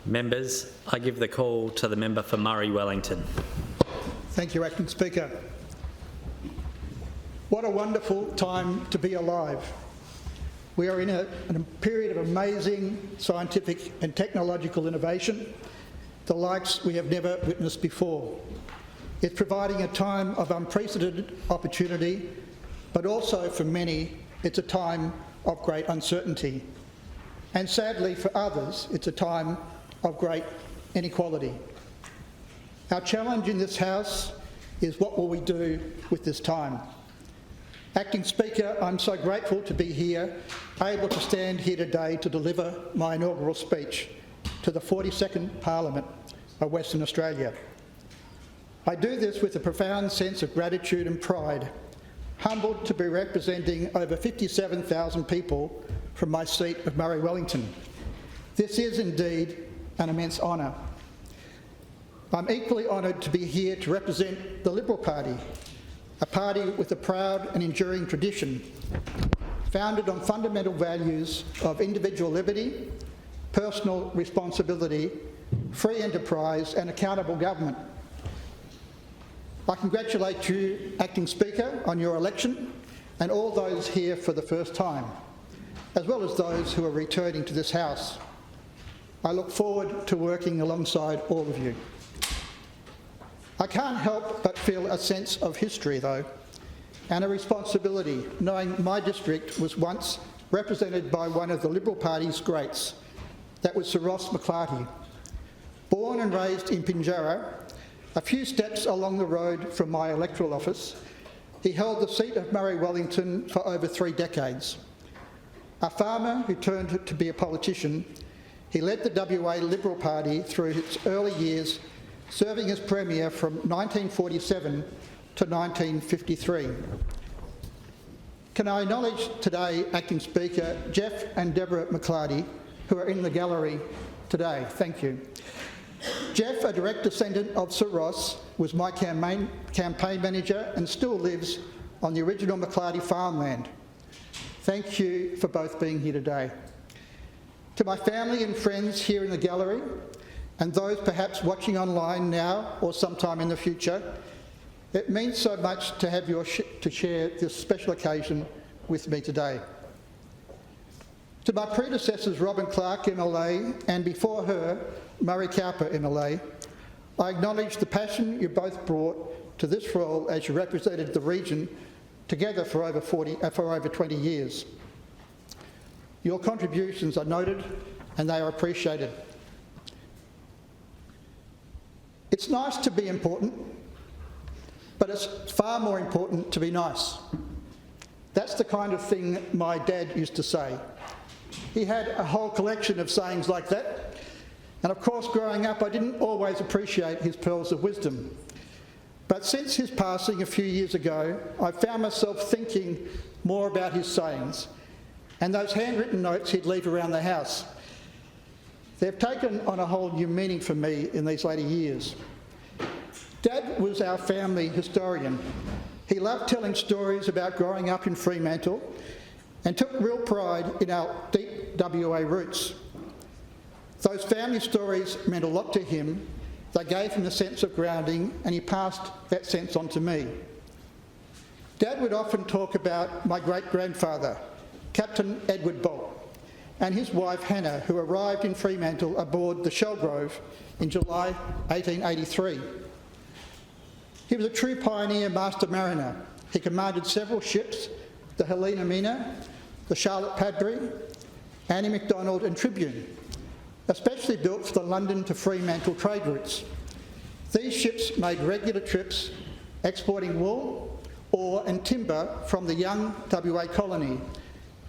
Members, I give the call to the member for Murray Wellington. Thank you, Acting Speaker. What a wonderful time to be alive. We are in a period of amazing scientific and technological innovation, the likes we have never witnessed before. It's providing a time of unprecedented opportunity, but also for many, it's a time of great uncertainty. And sadly for others, it's a time of great inequality. Our challenge in this House is what will we do with this time? Acting Speaker, I'm so grateful to be here, able to stand here today to deliver my inaugural speech to the 42nd Parliament of Western Australia. I do this with a profound sense of gratitude and pride, humbled to be representing over 57,000 people from my seat of Murray Wellington. This is indeed an immense honour. I'm equally honoured to be here to represent the Liberal Party, a party with a proud and enduring tradition, founded on fundamental values of individual liberty, personal responsibility, free enterprise and accountable government. I congratulate you, Acting Speaker, on your election and all those here for the first time, as well as those who are returning to this House. I look forward to working alongside all of you. I can't help but feel a sense of history, though, and a responsibility, knowing my district was once represented by one of the Liberal Party's greats, that was Sir Ross McClarty. Born and raised in Pinjarra, a few steps along the road from my electoral office, he held the seat of Murray Wellington for over 3 decades. A farmer who turned to be a politician, he led the WA Liberal Party through its early years, serving as Premier from 1947 to 1953. Can I acknowledge today, Acting Speaker, Jeff and Deborah McClarty, who are in the gallery today. Thank you. Jeff, a direct descendant of Sir Ross, was my campaign manager and still lives on the original McClarty farmland. Thank you for both being here today. To my family and friends here in the gallery, and those perhaps watching online now or sometime in the future, it means so much to have you to share this special occasion with me today. To my predecessors, Robin Clark, MLA, and before her, Murray Cowper, MLA, I acknowledge the passion you both brought to this role as you represented the region together for over 20 years. Your contributions are noted and they are appreciated. It's nice to be important, but it's far more important to be nice. That's the kind of thing my dad used to say. He had a whole collection of sayings like that, and of course growing up I didn't always appreciate his pearls of wisdom. But since his passing a few years ago, I found myself thinking more about his sayings and those handwritten notes he'd leave around the house. They've taken on a whole new meaning for me in these later years. Dad was our family historian. He loved telling stories about growing up in Fremantle and took real pride in our deep WA roots. Those family stories meant a lot to him. They gave him a sense of grounding and he passed that sense on to me. Dad would often talk about my great-grandfather, Captain Edward Bolt, and his wife Hannah, who arrived in Fremantle aboard the Shellgrove in July 1883. He was a true pioneer master mariner. He commanded several ships, the Helena Mina, the Charlotte Padbury, Annie Macdonald and Tribune, especially built for the London to Fremantle trade routes. These ships made regular trips exporting wool, ore and timber from the young WA colony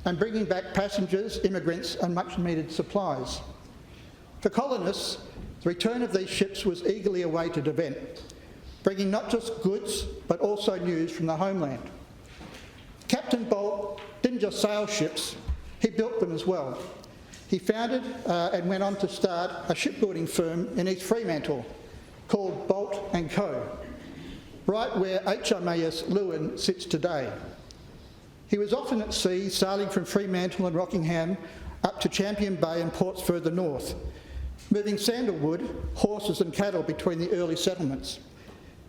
and bringing back passengers, immigrants and much needed supplies. For colonists, the return of these ships was eagerly awaited event, bringing not just goods but also news from the homeland. Captain Bolt didn't just sail ships, he built them as well. He founded and went on to start a shipbuilding firm in East Fremantle called Bolt & Co, right where HMAS Lewin sits today. He was often at sea, sailing from Fremantle and Rockingham up to Champion Bay and ports further north, moving sandalwood, horses and cattle between the early settlements.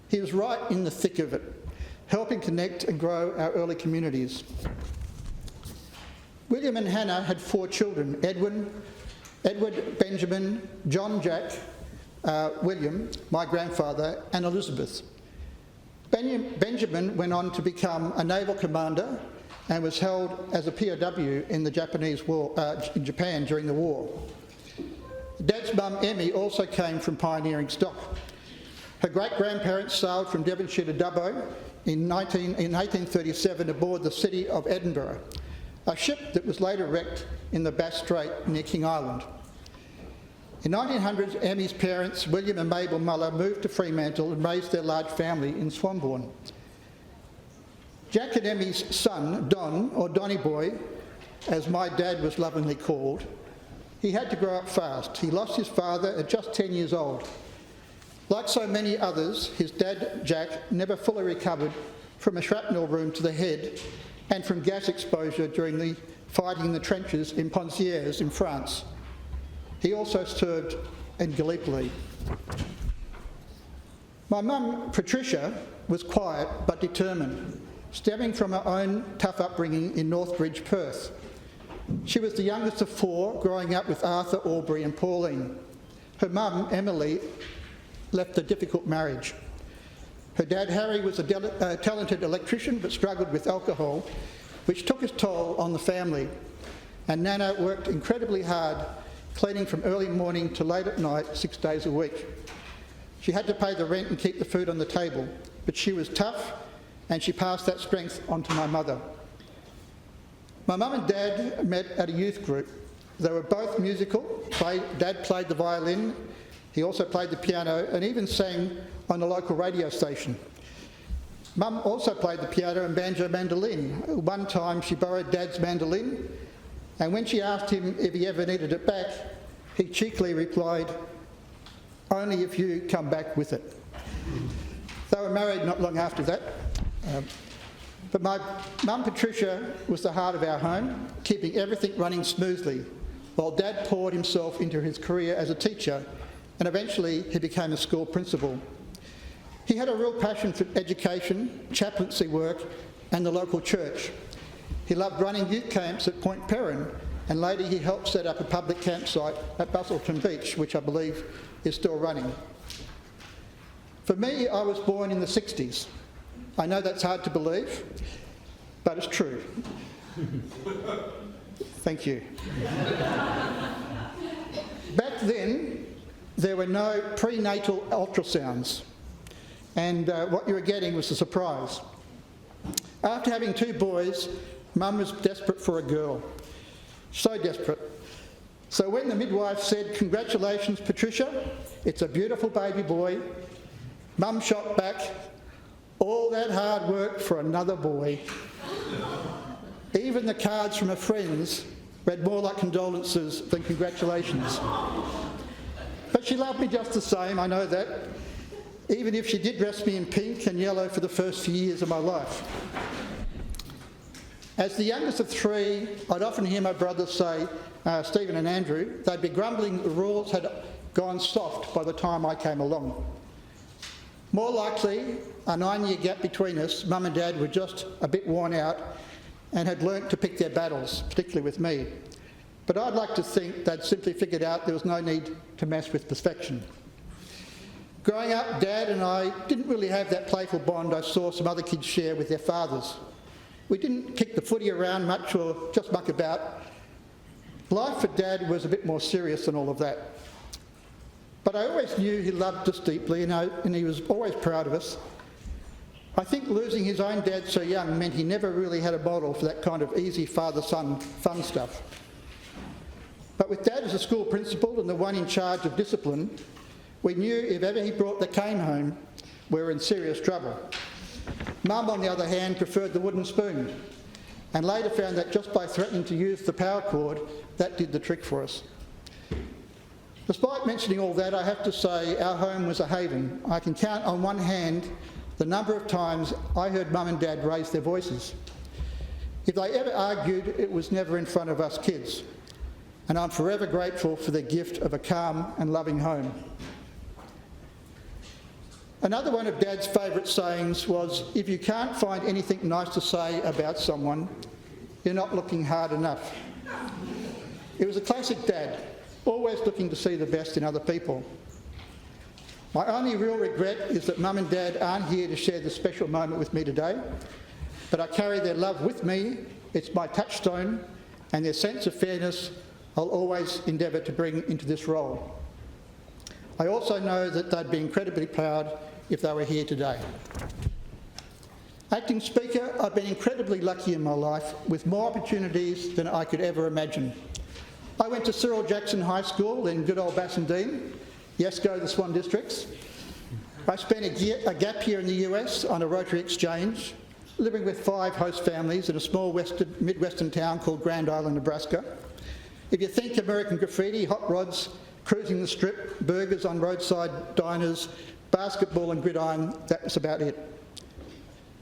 He was right in the thick of it, helping connect and grow our early communities. William and Hannah had 4 children: Edward, Benjamin, John, Jack, William, my grandfather, and Elizabeth. Benjamin went on to become a naval commander and was held as a POW in the Japanese war, in Japan during the war. Dad's mum, Emmy, also came from pioneering stock. Her great-grandparents sailed from Devonshire to Dubbo in 1837 aboard the City of Edinburgh, a ship that was later wrecked in the Bass Strait near King Island. In 1900, Emmy's parents, William and Mabel Muller, moved to Fremantle and raised their large family in Swanbourne. Jack and Emmy's son, Don, or Donny Boy, as my dad was lovingly called, he had to grow up fast. He lost his father at just 10 years old. Like so many others, his dad, Jack, never fully recovered from a shrapnel wound to the head and from gas exposure during the fighting in the trenches in Ponciers in France. He also served in Gallipoli. My mum, Patricia, was quiet but determined, stemming from her own tough upbringing in Northbridge, Perth. She was the youngest of 4, growing up with Arthur, Aubrey and Pauline. Her mum, Emily, left a difficult marriage. Her dad, Harry, was a talented electrician but struggled with alcohol, which took its toll on the family. And Nana worked incredibly hard, cleaning from early morning to late at night, 6 days a week. She had to pay the rent and keep the food on the table, but she was tough and she passed that strength on to my mother. My mum and dad met at a youth group. They were both musical. Dad played the violin, he also played the piano and even sang on a local radio station. Mum also played the piano and banjo mandolin. One time she borrowed Dad's mandolin, and when she asked him if he ever needed it back, he cheekily replied, "Only if you come back with it." They were married not long after that. But my mum, Patricia, was the heart of our home, keeping everything running smoothly, while Dad poured himself into his career as a teacher, and eventually he became a school principal. He had a real passion for education, chaplaincy work, and the local church. He loved running youth camps at Point Perrin, and later he helped set up a public campsite at Bustleton Beach, which I believe is still running. For me, I was born in the 60s. I know that's hard to believe, but it's true. Thank you. Back then, there were no prenatal ultrasounds, and what you were getting was a surprise. After having 2 boys, Mum was desperate for a girl. So desperate. So when the midwife said, "Congratulations, Patricia, it's a beautiful baby boy," Mum shot back, "All that hard work for another boy." Even the cards from her friends read more like condolences than congratulations. But she loved me just the same, I know that, even if she did dress me in pink and yellow for the first few years of my life. As the youngest of 3, I'd often hear my brothers say, Stephen and Andrew, they'd be grumbling the rules had gone soft by the time I came along. More likely, a 9-year gap between us, Mum and Dad were just a bit worn out and had learnt to pick their battles, particularly with me. But I'd like to think they'd simply figured out there was no need to mess with perfection. Growing up, Dad and I didn't really have that playful bond I saw some other kids share with their fathers. We didn't kick the footy around much or just muck about. Life for Dad was a bit more serious than all of that. But I always knew he loved us deeply and he was always proud of us. I think losing his own dad so young meant he never really had a model for that kind of easy father-son fun stuff. But with Dad as a school principal and the one in charge of discipline, we knew if ever he brought the cane home, we were in serious trouble. Mum, on the other hand, preferred the wooden spoon, and later found that just by threatening to use the power cord, that did the trick for us. Despite mentioning all that, I have to say our home was a haven. I can count on one hand the number of times I heard Mum and Dad raise their voices. If they ever argued, it was never in front of us kids. and I'm forever grateful for their gift of a calm and loving home. Another one of Dad's favourite sayings was, if you can't find anything nice to say about someone, you're not looking hard enough. It was a classic Dad, always looking to see the best in other people. My only real regret is that Mum and Dad aren't here to share this special moment with me today, but I carry their love with me. It's my touchstone, and their sense of fairness I'll always endeavour to bring into this role. I also know that they'd be incredibly proud if they were here today. Acting Speaker, I've been incredibly lucky in my life with more opportunities than I could ever imagine. I went to Cyril Jackson High School in good old Bassendean. Yes, go the Swan Districts. I spent a gap year in the US on a Rotary exchange, living with 5 host families in a small Midwestern town called Grand Island, Nebraska. If you think American graffiti, hot rods, cruising the strip, burgers on roadside diners, basketball and gridiron, that was about it.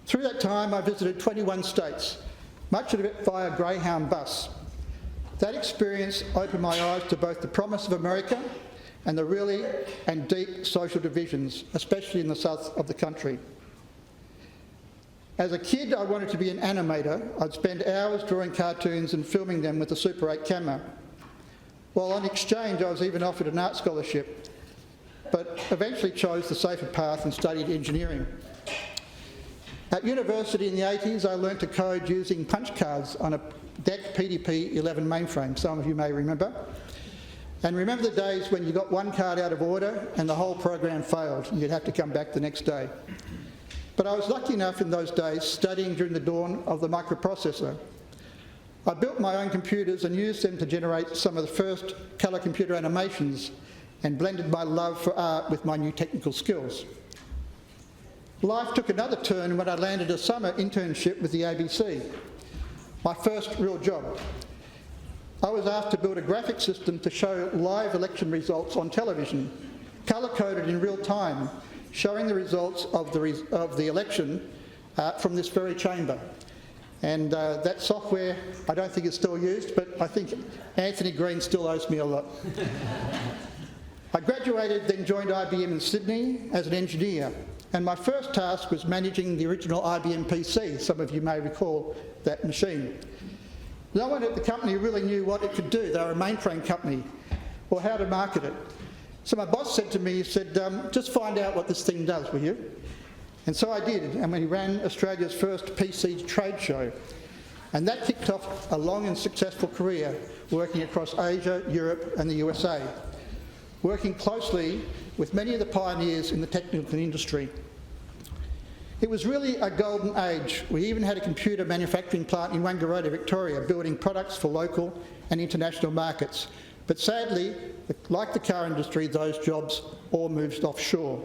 Through that time, I visited 21 states, much of it via Greyhound bus. That experience opened my eyes to both the promise of America and the really and deep social divisions, especially in the south of the country. As a kid, I wanted to be an animator. I'd spend hours drawing cartoons and filming them with a Super 8 camera. While on exchange, I was even offered an art scholarship, but eventually chose the safer path and studied engineering. At university in the 80s, I learnt to code using punch cards on a DEC PDP-11 mainframe, some of you may remember. And remember the days when you got one card out of order and the whole program failed and you'd have to come back the next day. But I was lucky enough in those days, studying during the dawn of the microprocessor. I built my own computers and used them to generate some of the first colour computer animations and blended my love for art with my new technical skills. Life took another turn when I landed a summer internship with the ABC, my first real job. I was asked to build a graphic system to show live election results on television, colour-coded in real time, showing the results of the election from this very chamber. And that software, I don't think is still used, but I think Anthony Green still owes me a lot. I graduated, then joined IBM in Sydney as an engineer, and my first task was managing the original IBM PC. Some of you may recall that machine. No one at the company really knew what it could do. They were a mainframe company, or how to market it. So my boss said to me, he said, just find out what this thing does, will you? And so I did, and we ran Australia's first PC trade show. And that kicked off a long and successful career working across Asia, Europe and the USA, working closely with many of the pioneers in the technical industry. It was really a golden age. We even had a computer manufacturing plant in Wangaratta, Victoria, building products for local and international markets. But sadly, like the car industry, those jobs all moved offshore.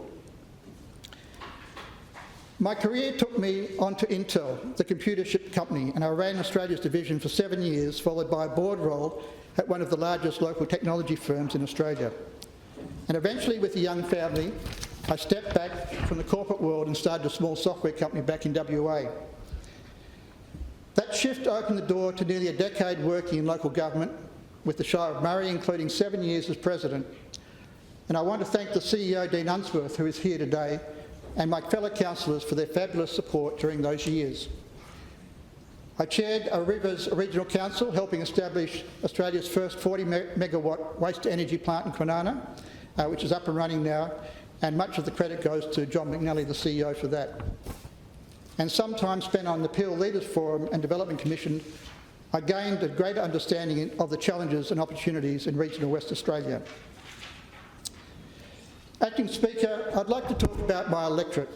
My career took me onto Intel, the computer chip company, and I ran Australia's division for 7 years, followed by a board role at one of the largest local technology firms in Australia. And eventually, with a young family, I stepped back from the corporate world and started a small software company back in WA. That shift opened the door to nearly a decade working in local government with the Shire of Murray, including 7 years as president. And I want to thank the CEO, Dean Unsworth, who is here today, and my fellow councillors for their fabulous support during those years. I chaired a Rivers Regional Council, helping establish Australia's first 40 megawatt waste energy plant in Kwinana, which is up and running now, and much of the credit goes to John McNally, the CEO, for that. And some time spent on the Peel Leaders Forum and Development Commission, I gained a greater understanding of the challenges and opportunities in regional West Australia. Acting Speaker, I'd like to talk about my electorate.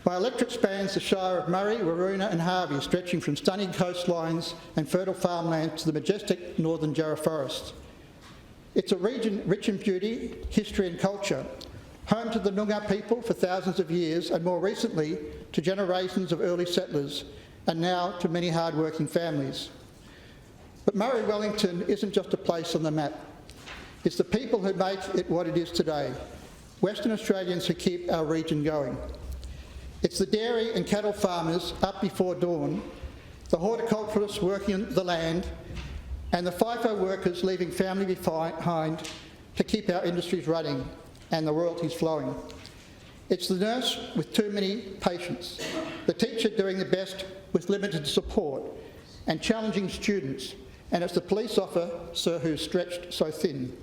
My electorate spans the Shire of Murray, Waroona and Harvey, stretching from stunning coastlines and fertile farmlands to the majestic northern Jarrah Forest. It's a region rich in beauty, history and culture, home to the Noongar people for thousands of years and more recently to generations of early settlers and now to many hard-working families. But Murray Wellington isn't just a place on the map. It's the people who make it what it is today, Western Australians who keep our region going. It's the dairy and cattle farmers up before dawn, the horticulturists working the land, and the FIFO workers leaving family behind to keep our industries running and the royalties flowing. It's the nurse with too many patients, the teacher doing the best with limited support and challenging students, and it's the police officer who's stretched so thin.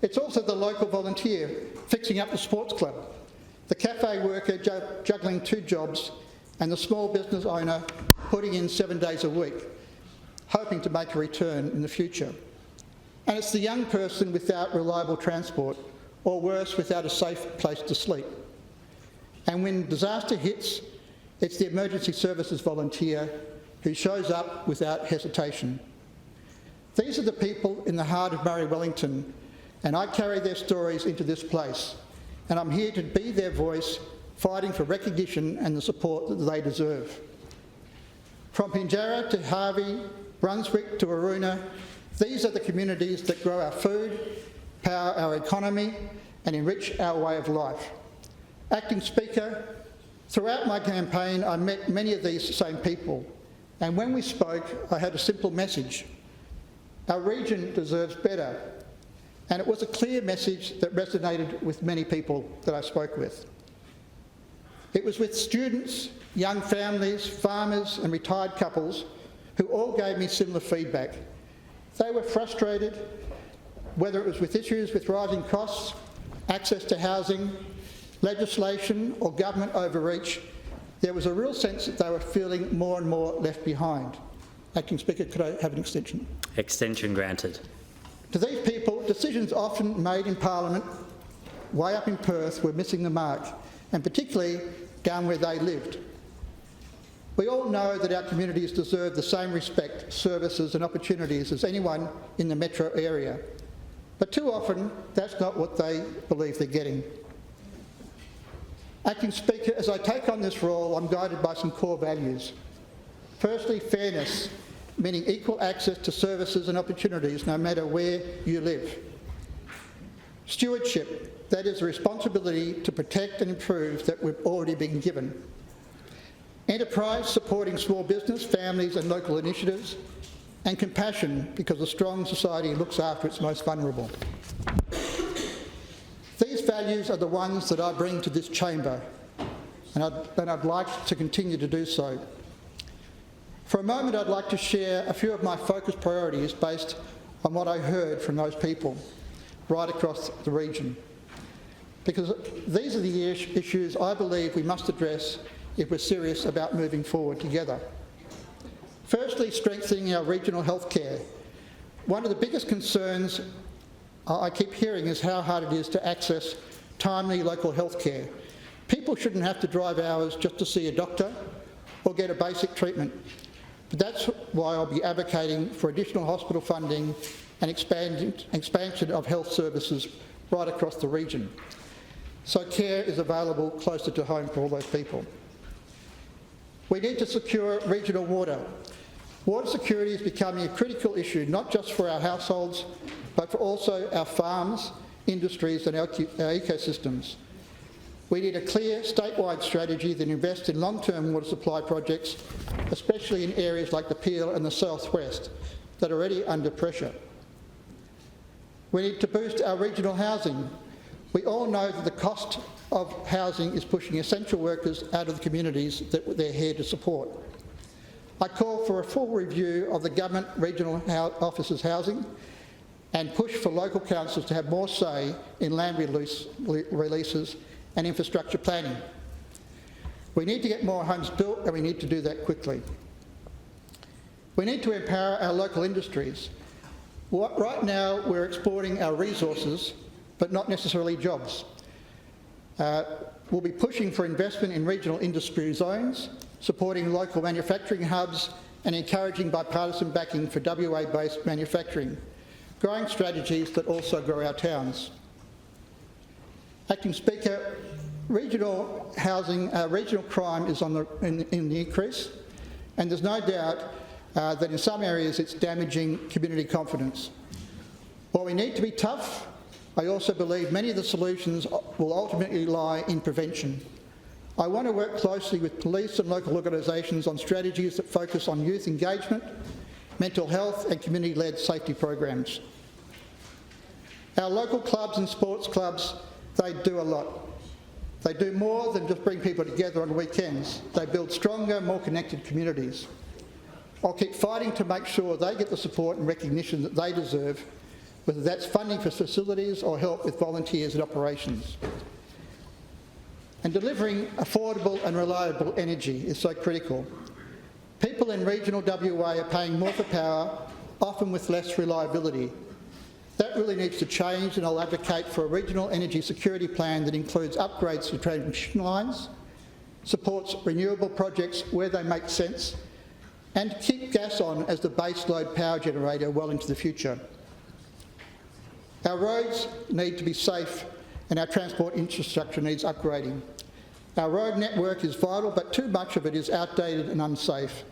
It's also the local volunteer fixing up the sports club, the cafe worker juggling 2 jobs, and the small business owner putting in 7 days a week, hoping to make a return in the future. And it's the young person without reliable transport, or worse, without a safe place to sleep. And when disaster hits, it's the emergency services volunteer who shows up without hesitation. These are the people in the heart of Murray Wellington, and I carry their stories into this place, and I'm here to be their voice, fighting for recognition and the support that they deserve. From Pinjarra to Harvey, Brunswick to Aruna, these are the communities that grow our food, power our economy, and enrich our way of life. Acting Speaker, throughout my campaign I met many of these same people, and when we spoke I had a simple message. Our region deserves better, and it was a clear message that resonated with many people that I spoke with. It was with students, young families, farmers and retired couples who all gave me similar feedback. They were frustrated, whether it was with issues with rising costs, access to housing, legislation or government overreach. There was a real sense that they were feeling more and more left behind. Acting Speaker, could I have an extension? Extension granted. To these people, decisions often made in Parliament, way up in Perth, were missing the mark, and particularly down where they lived. We all know that our communities deserve the same respect, services and opportunities as anyone in the metro area, but too often that's not what they believe they're getting. Acting Speaker, as I take on this role, I'm guided by some core values. Firstly, fairness, meaning equal access to services and opportunities no matter where you live. Stewardship, that is a responsibility to protect and improve that we've already been given. Enterprise, supporting small business, families and local initiatives. And compassion, because a strong society looks after its most vulnerable. These values are the ones that I bring to this chamber, and I'd like to continue to do so. For a moment, I'd like to share a few of my focus priorities based on what I heard from those people right across the region, because these are the issues I believe we must address if we're serious about moving forward together. Firstly, strengthening our regional healthcare. One of the biggest concerns I keep hearing is how hard it is to access timely local healthcare. People shouldn't have to drive hours just to see a doctor or get a basic treatment. But that's why I'll be advocating for additional hospital funding and expansion of health services right across the region, so care is available closer to home for all those people. We need to secure regional water. Water security is becoming a critical issue, not just for our households, but for also our farms, industries and our ecosystems. We need a clear statewide strategy that invests in long-term water supply projects, especially in areas like the Peel and the Southwest that are already under pressure. We need to boost our regional housing. We all know that the cost of housing is pushing essential workers out of the communities that they're here to support. I call for a full review of the government regional officers' housing and push for local councils to have more say in land releases and infrastructure planning. We need to get more homes built, and we need to do that quickly. We need to empower our local industries. Right now we're exporting our resources, but not necessarily jobs. We'll be pushing for investment in regional industry zones, supporting local manufacturing hubs and encouraging bipartisan backing for WA-based manufacturing, growing strategies that also grow our towns. Acting Speaker, regional housing, regional crime is in the increase, and there's no doubt that in some areas it's damaging community confidence. While we need to be tough, I also believe many of the solutions will ultimately lie in prevention. I want to work closely with police and local organisations on strategies that focus on youth engagement, mental health and community-led safety programs. Our local clubs and sports clubs, they do a lot. They do more than just bring people together on weekends. They build stronger, more connected communities. I'll keep fighting to make sure they get the support and recognition that they deserve, whether that's funding for facilities or help with volunteers and operations. And delivering affordable and reliable energy is so critical. People in regional WA are paying more for power, often with less reliability. That really needs to change, and I'll advocate for a regional energy security plan that includes upgrades to transmission lines, supports renewable projects where they make sense, and keep gas on as the base load power generator well into the future. Our roads need to be safe and our transport infrastructure needs upgrading. Our road network is vital, but too much of it is outdated and unsafe.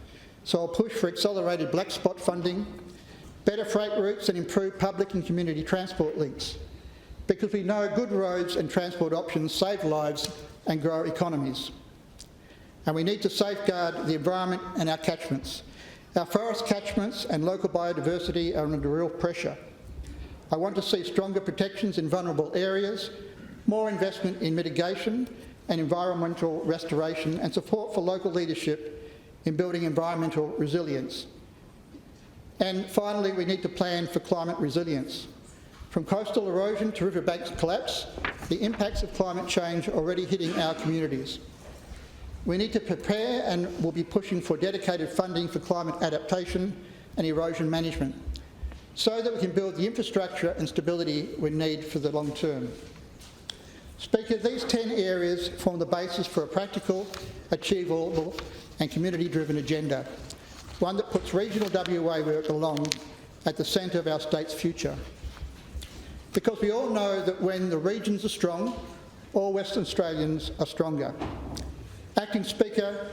So I'll push for accelerated black spot funding, better freight routes and improved public and community transport links, because we know good roads and transport options save lives and grow economies. And we need to safeguard the environment and our catchments. Our forest catchments and local biodiversity are under real pressure. I want to see stronger protections in vulnerable areas, more investment in mitigation and environmental restoration, and support for local leadership in building environmental resilience. And finally, we need to plan for climate resilience. From coastal erosion to riverbanks collapse, the impacts of climate change are already hitting our communities. We need to prepare, and we'll be pushing for dedicated funding for climate adaptation and erosion management, so that we can build the infrastructure and stability we need for the long term. Speaker, these 10 areas form the basis for a practical, achievable and community-driven agenda, one that puts regional WA where it belongs, at the centre of our state's future. Because we all know that when the regions are strong, all Western Australians are stronger. Acting Speaker,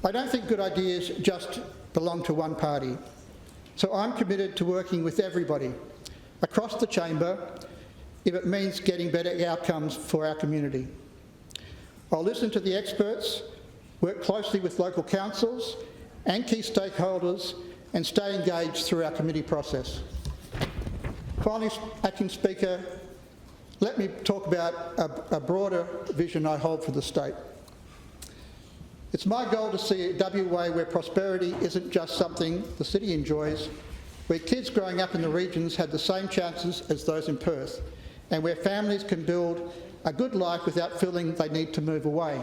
I don't think good ideas just belong to one party. So I'm committed to working with everybody across the chamber if it means getting better outcomes for our community. I'll listen to the experts, work closely with local councils and key stakeholders, and stay engaged through our committee process. Finally, Acting Speaker, let me talk about a broader vision I hold for the state. It's my goal to see a WA where prosperity isn't just something the city enjoys, where kids growing up in the regions have the same chances as those in Perth, and where families can build a good life without feeling they need to move away.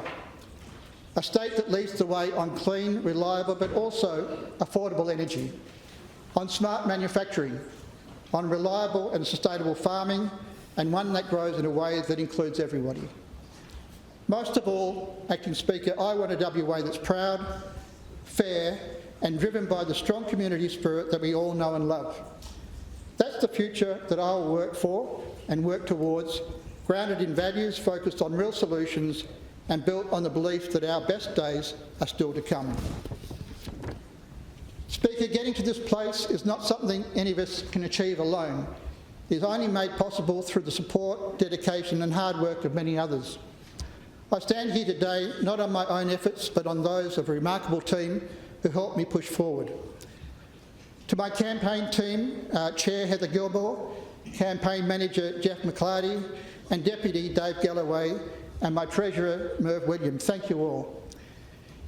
A state that leads the way on clean, reliable, but also affordable energy, on smart manufacturing, on reliable and sustainable farming, and one that grows in a way that includes everybody. Most of all, Acting Speaker, I want a WA that's proud, fair, and driven by the strong community spirit that we all know and love. That's the future that I will work for and work towards, grounded in values focused on real solutions and built on the belief that our best days are still to come. Speaker, getting to this place is not something any of us can achieve alone. It is only made possible through the support, dedication and hard work of many others. I stand here today not on my own efforts, but on those of a remarkable team who helped me push forward. To my campaign team, Chair Heather Gilmore, Campaign Manager Jeff McClarty, and Deputy Dave Galloway, and my Treasurer Merv Williams, thank you all.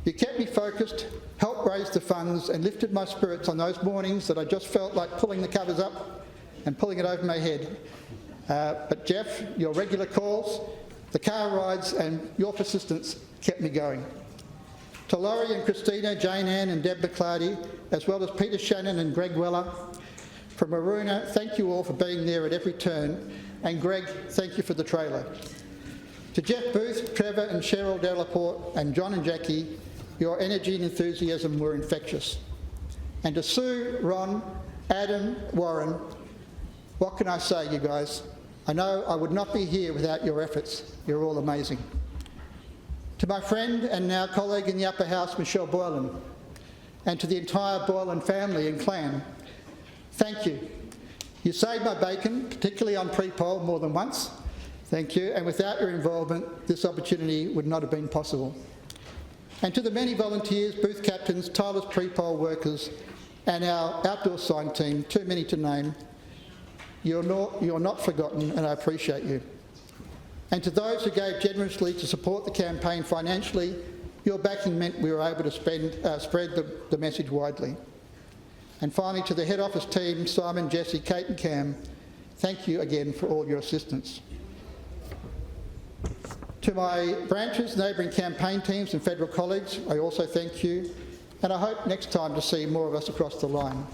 You kept me focused, helped raise the funds, and lifted my spirits on those mornings that I just felt like pulling the covers up and pulling it over my head. But Jeff, your regular calls, the car rides and your persistence kept me going. To Laurie and Christina, Jane Ann and Deb McClarty, as well as Peter Shannon and Greg Weller. From Maroona, thank you all for being there at every turn. And Greg, thank you for the trailer. To Jeff Booth, Trevor and Cheryl Delaporte, and John and Jackie, your energy and enthusiasm were infectious. And to Sue, Ron, Adam, Warren, what can I say, you guys? I know I would not be here without your efforts. You're all amazing. To my friend and now colleague in the Upper House, Michelle Boylan, and to the entire Boylan family and clan, thank you. You saved my bacon, particularly on pre-poll, more than once. Thank you, and without your involvement, this opportunity would not have been possible. And to the many volunteers, booth captains, tireless pre-poll workers, and our outdoor sign team, too many to name. You're not forgotten, and I appreciate you. And to those who gave generously to support the campaign financially, your backing meant we were able to spread the message widely. And finally, to the head office team, Simon, Jesse, Kate and Cam, thank you again for all your assistance. To my branches, neighbouring campaign teams and federal colleagues, I also thank you, and I hope next time to see more of us across the line.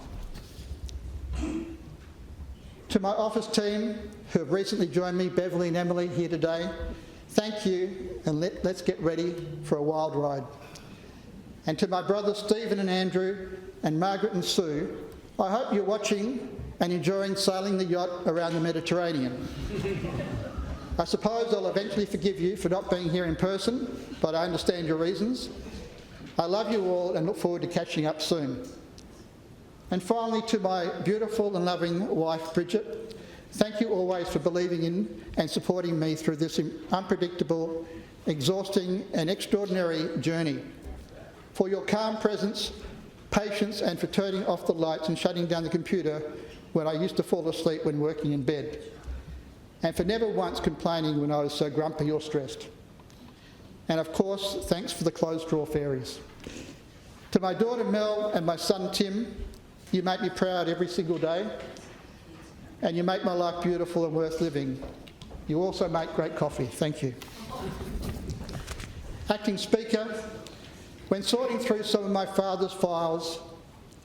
To my office team, who have recently joined me, Beverly and Emily, here today, thank you, and let's get ready for a wild ride. And to my brothers Stephen and Andrew, and Margaret and Sue, I hope you're watching and enjoying sailing the yacht around the Mediterranean. I suppose I'll eventually forgive you for not being here in person, but I understand your reasons. I love you all and look forward to catching up soon. And finally, to my beautiful and loving wife, Bridget, thank you always for believing in and supporting me through this unpredictable, exhausting and extraordinary journey. For your calm presence, patience and for turning off the lights and shutting down the computer when I used to fall asleep when working in bed. And for never once complaining when I was so grumpy or stressed. And of course, thanks for the closed drawer fairies. To my daughter Mel and my son Tim, you make me proud every single day, and you make my life beautiful and worth living. You also make great coffee. Thank you. Acting Speaker, when sorting through some of my father's files,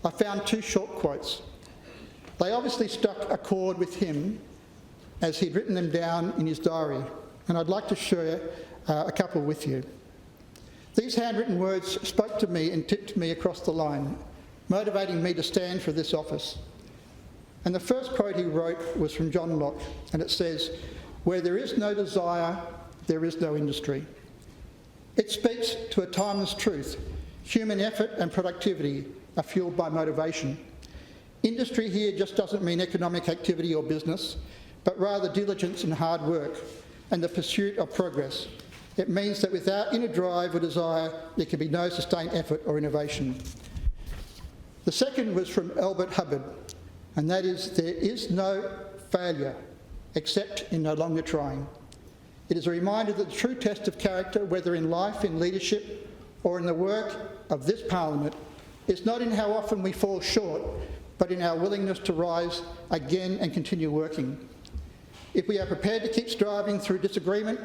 I found two short quotes. They obviously struck a chord with him as he'd written them down in his diary, and I'd like to share a couple with you. These handwritten words spoke to me and tipped me across the line, motivating me to stand for this office. And the first quote he wrote was from John Locke, and it says, "Where there is no desire, there is no industry." It speaks to a timeless truth. Human effort and productivity are fuelled by motivation. Industry here just doesn't mean economic activity or business, but rather diligence and hard work and the pursuit of progress. It means that without inner drive or desire, there can be no sustained effort or innovation. The second was from Albert Hubbard, and that is, there is no failure except in no longer trying. It is a reminder that the true test of character, whether in life, in leadership, or in the work of this Parliament, is not in how often we fall short, but in our willingness to rise again and continue working. If we are prepared to keep striving through disagreement,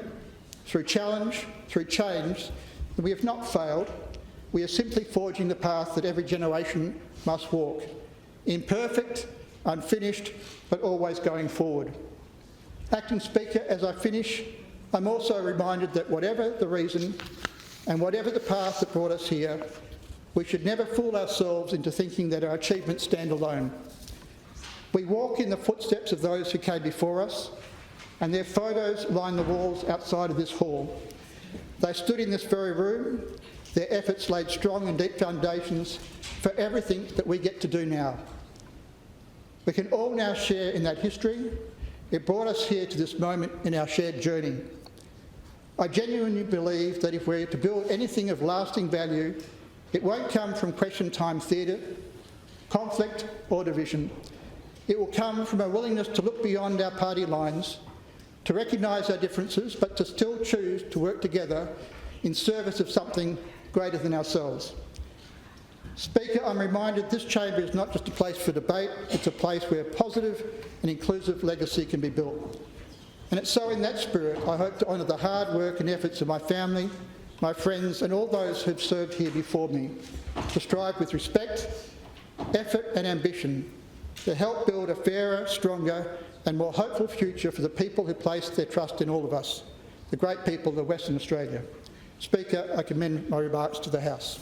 through challenge, through change, then we have not failed. We are simply forging the path that every generation must walk. Imperfect, unfinished, but always going forward. Acting Speaker, as I finish, I'm also reminded that whatever the reason and whatever the path that brought us here, we should never fool ourselves into thinking that our achievements stand alone. We walk in the footsteps of those who came before us, and their photos line the walls outside of this hall. They stood in this very room. Their efforts laid strong and deep foundations for everything that we get to do now. We can all now share in that history. It brought us here to this moment in our shared journey. I genuinely believe that if we're to build anything of lasting value, it won't come from question time theatre, conflict or division. It will come from a willingness to look beyond our party lines, to recognise our differences, but to still choose to work together in service of something greater than ourselves. Speaker, I'm reminded this chamber is not just a place for debate, it's a place where a positive and inclusive legacy can be built. And it's so in that spirit I hope to honour the hard work and efforts of my family, my friends and all those who've served here before me, to strive with respect, effort and ambition to help build a fairer, stronger and more hopeful future for the people who place their trust in all of us, the great people of Western Australia. Speaker, I commend my remarks to the House.